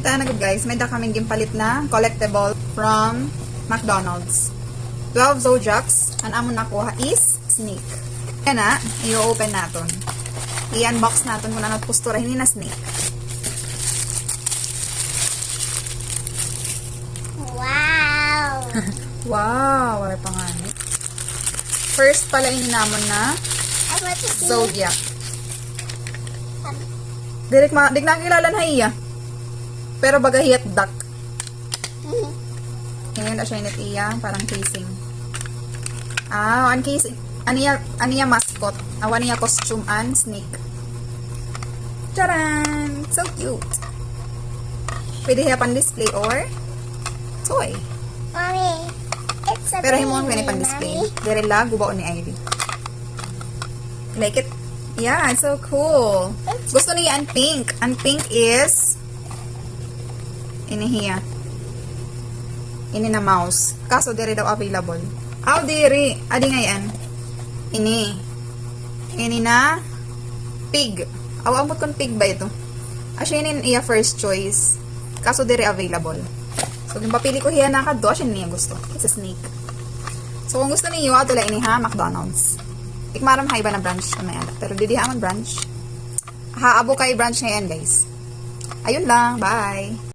Tayo na good guys, may da kaming gimpalit na collectible from McDonald's. 12 Zodiacs. Ang amon nakuha is snake. Yan na, i-open natin. I-unbox natin kung ano postura, hindi na snake. Wow! Wow, wala pa nga. First pala ininamon na I want to see. Zodiac. Direk nakilala na iya. Pero bagahiyat duck. Ngayon na siya init iya, parang casing. Ang casing. Aniya mascot. Awan niya costume and snake. Charan! So cute. Pwede hiya pan display or toy. Mommy, it's a Pero himon baby, kani pan display. Mommy. Dire la gubaon ni Ivy. Like it? Yeah, it's so cool. Gusto niya ang pink. Ang pink is ini hiya. Ini na mouse. Kaso dire daw available. Aw dire. Adi ngayon. Ini na pig. Aw amot kon pig ba ito? Asya ini iya first choice. Kaso dire available. So kung papili ko hiya na kadto, asya niya gusto. It's a snake. So kung gusto niyo ato la ini ha McDonald's. Tikmaram hay ba na branch na yan. Pero didi ha man branch. Haabo kay branch ngayon guys. Ayun lang. Bye.